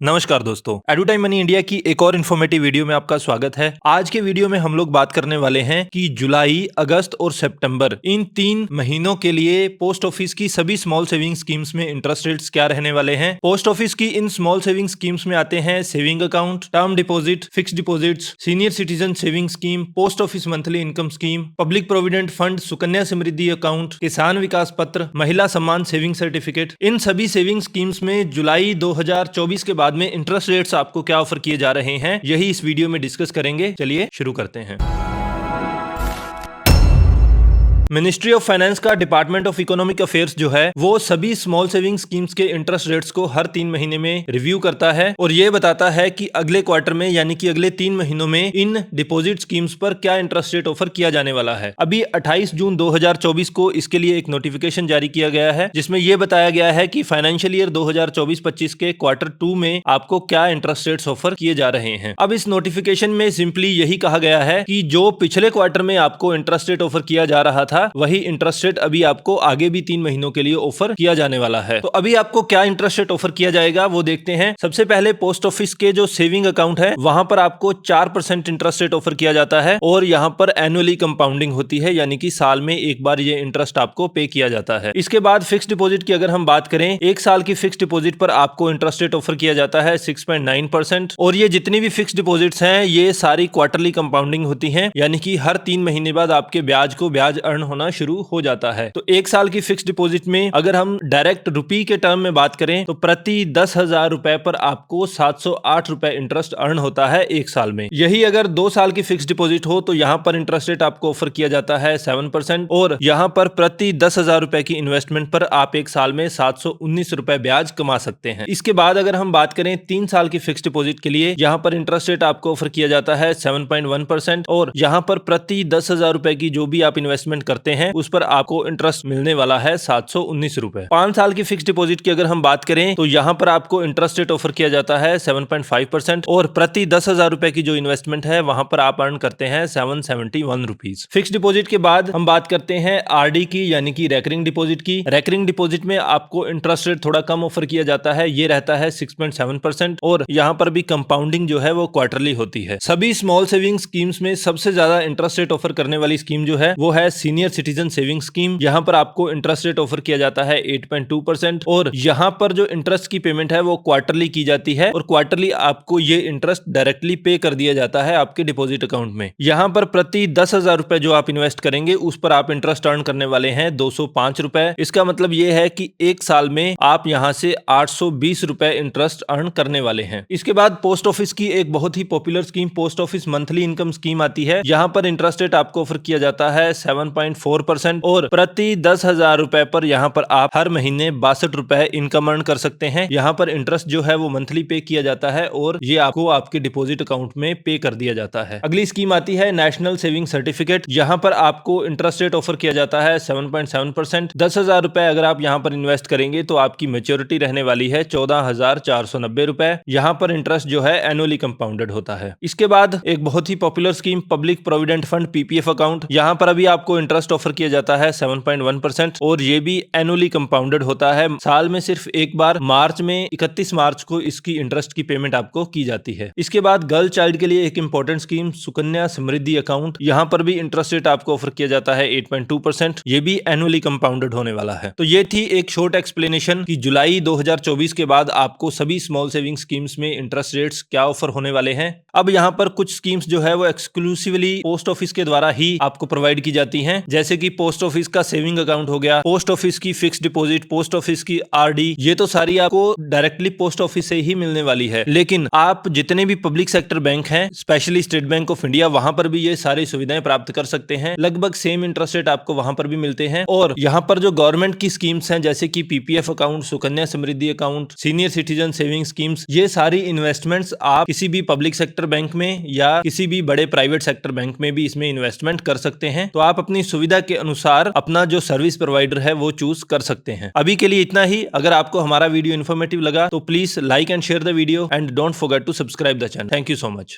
नमस्कार दोस्तों, एडुटाइम money India की एक और इन्फॉर्मेटिव वीडियो में आपका स्वागत है। आज के वीडियो में हम लोग बात करने वाले हैं कि जुलाई, अगस्त और सितंबर इन 3 महीनों के लिए पोस्ट ऑफिस की सभी स्मॉल सेविंग स्कीम्स में इंटरेस्ट रेट्स क्या रहने वाले हैं। पोस्ट ऑफिस की इन स्मॉल सेविंग स्कीम्स में आते हैं saving account, term deposit, fix deposits, senior citizen saving scheme, post office monthly income scheme, public provident fund, Sukanya Samriddhi account, Kisan Vikas पत्र, महिला सम्मान सेविंग सर्टिफिकेट। इन सभी सेविंग स्कीम्स में जुलाई 2024 के बाद में इंटरेस्ट रेट्स आपको क्या ऑफर किए जा रहे हैं, यही इस वीडियो में डिस्कस करेंगे। चलिए शुरू करते हैं। मिनिस्ट्री ऑफ फाइनेंस का डिपार्टमेंट ऑफ इकोनॉमिक अफेयर्स जो है वो सभी स्मॉल सेविंग स्कीम्स के इंटरेस्ट रेट्स को हर 3 महीने में रिव्यू करता है और ये बताता है कि अगले क्वार्टर में यानी कि अगले 3 महीनों में इन डिपॉजिट स्कीम्स पर क्या इंटरेस्ट रेट ऑफर किया जाने वाला है। अभी 28 जून 2024 को इसके लिए एक नोटिफिकेशन जारी किया गया है जिसमें यह बताया गया है कि फाइनेंशियल ईयर 2024-25 के क्वार्टर 2 में आपको क्या इंटरेस्ट रेट्स ऑफर किए जा रहे हैं। अब इस नोटिफिकेशन में सिंपली यही कहा गया है कि जो पिछले क्वार्टर में आपको इंटरेस्ट रेट ऑफर किया जा रहा था वही इंटरेस्ट रेट अभी आपको आगे भी 3 महीनों के लिए ऑफर किया जाने वाला है। तो अभी आपको क्या इंटरेस्ट रेट ऑफर किया जाएगा वो देखते हैं। सबसे पहले पोस्ट ऑफिस के जो सेविंग अकाउंट है वहां पर आपको 4% इंटरेस्ट रेट ऑफर किया जाता है और यहां पर एनुअली कंपाउंडिंग होती है, यानी कि साल में एक बार ये इंटरेस्ट आपको पे किया जाता है। इसके बाद फिक्स डिपॉजिट की अगर हम बात करें, 1 साल की फिक्स डिपॉजिट पर आपको इंटरेस्ट रेट ऑफर किया जाता है 6.9% और ये जितनी भी फिक्स डिपॉजिट्स हैं ये सारी क्वार्टरली कंपाउंडिंग होती हैं, यानी कि हर 3 महीने बाद आपके ब्याज को ब्याज अर्न होना शुरू हो जाता है। तो 1 साल की फिक्स डिपॉजिट में अगर हम डायरेक्ट रुपी के टर्म में बात करें तो प्रति 10,000 रुपए पर आपको 708 रुपए इंटरेस्ट अर्न होता है 1 साल में। यही अगर 2 साल की फिक्स डिपॉजिट हो तो यहां पर इंटरेस्ट रेट आपको ऑफर किया जाता है 7% और यहां पर प्रति 10,000 रुपए की इन्वेस्टमेंट पर आप 1 साल में 719 रुपए ब्याज कमा सकते हैं। इसके बाद अगर हम बात करें 3 साल की फिक्स डिपॉजिट के लिए, यहां पर इंटरेस्ट रेट आपको ऑफर किया जाता है 7.1% और यहां पर प्रति 10,000 रुपए की जो भी आप इन्वेस्टमेंट करते हैं उस पर आपको इंटरेस्ट मिलने वाला है 719 रुपए। 5 साल की फिक्स डिपॉजिट की अगर हम बात करें तो यहां पर आपको इंटरेस्ट रेट ऑफर किया जाता है 7.5% और प्रति 10,000 रुपए की जो इन्वेस्टमेंट है वहां पर आप अर्न करते हैं 771 रुपीज। फिक्स डिपॉजिट के बाद हम बात करते हैं आरडी की, यानी कि रेकरिंग डिपॉजिट की। रेकरिंग डिपॉजिट में आपको इंटरेस्ट रेट थोड़ा कम ऑफर किया जाता है, ये रहता है 6.7% और यहां पर भी कंपाउंडिंग जो है वो क्वार्टरली होती है। सभी स्मॉल सेविंग स्कीम्स में सबसे ज्यादा इंटरेस्ट रेट ऑफर करने वाली स्कीम जो है वो है सीनियर सिटीजन सेविंग स्कीम। यहां पर आपको इंटरेस्ट रेट ऑफर किया जाता है 8.2% और यहां पर जो इंटरेस्ट की पेमेंट है वो क्वार्टरली की जाती है और क्वार्टरली आपको ये इंटरेस्ट डायरेक्टली पे कर दिया जाता है आपके डिपॉजिट अकाउंट में। यहां पर प्रति 10,000 रुपए जो आप इन्वेस्ट करेंगे उस पर आप इंटरेस्ट अर्न करने वाले हैं 205 रुपए। इसका मतलब ये है कि 1 साल में आप यहां से 820 रुपए इंटरेस्ट अर्न करने वाले हैं। इसके बाद पोस्ट ऑफिस की एक बहुत ही popular scheme post office monthly income scheme आती है। यहां पर इंटरेस्ट रेट आपको ऑफर किया जाता है 7.4% और प्रति 10,000 रुपए पर यहाँ पर आप हर महीने 62 रुपए इनकम अर्न कर सकते हैं। यहाँ पर इंटरेस्ट जो है वो मंथली पे किया जाता है और ये आपको आपके डिपॉजिट अकाउंट में पे कर दिया जाता है। अगली स्कीम आती है नेशनल सेविंग सर्टिफिकेट। यहाँ पर आपको इंटरेस्ट रेट ऑफर किया जाता है 7.7%। 10,000 रुपए अगर आप यहाँ पर इन्वेस्ट करेंगे तो आपकी मेच्योरिटी रहने वाली है 14,490 रुपए। यहाँ पर इंटरेस्ट जो है एनुअली कंपाउंडेड होता है। इसके बाद एक बहुत ही popular scheme public provident fund PPF account. यहाँ पर अभी आपको इंटरेस्ट ऑफर किया जाता है 7.1% और ये भी एनुअली कंपाउंडेड होता है। साल में सिर्फ एक बार मार्च में 31 मार्च को इसकी इंटरेस्ट की पेमेंट आपको की जाती है। इसके बाद गर्ल चाइल्ड के लिए एक important scheme Sukanya Samriddhi account. यहाँ पर भी इंटरेस्ट रेट आपको ऑफर किया जाता है 8.2%। ये भी एनुअली कंपाउंडेड होने वाला है। तो ये थी एक शॉर्ट एक्सप्लेनेशन कि जुलाई 2024 के बाद आपको सभी स्मॉल सेविंग स्कीम्स में इंटरेस्ट रेट्स क्या ऑफर होने वाले हैं। अब यहाँ पर कुछ स्कीम्स जो है वो एक्सक्लूसिवली पोस्ट ऑफिस के द्वारा ही आपको प्रोवाइड की जाती हैं, जैसे कि पोस्ट ऑफिस का सेविंग अकाउंट हो गया, पोस्ट ऑफिस की फिक्स डिपॉजिट, पोस्ट ऑफिस की आरडी। ये तो सारी आपको डायरेक्टली पोस्ट ऑफिस से ही मिलने वाली है। लेकिन आप जितने भी पब्लिक सेक्टर बैंक हैं, specially state bank of India, वहां पर भी ये सारी सुविधाएं प्राप्त कर सकते हैं। लगभग सेम इंटरेस्ट रेट आपको वहां पर भी मिलते हैं। और यहाँ पर जो गवर्नमेंट की स्कीम्स हैं जैसे कि PPF account, Sukanya Samriddhi account, senior citizen saving schemes, ये सारी इन्वेस्टमेंट्स आप किसी भी पब्लिक सेक्टर बैंक में या किसी भी बड़े प्राइवेट सेक्टर बैंक में भी इसमें इन्वेस्टमेंट कर सकते हैं। तो आप अपनी सुविधा के अनुसार अपना जो सर्विस प्रोवाइडर है वो चूज कर सकते हैं। अभी के लिए इतना ही। अगर आपको हमारा वीडियो इन्फॉर्मेटिव लगा तो please like and share the video and don't forget to subscribe the channel. Thank you so much.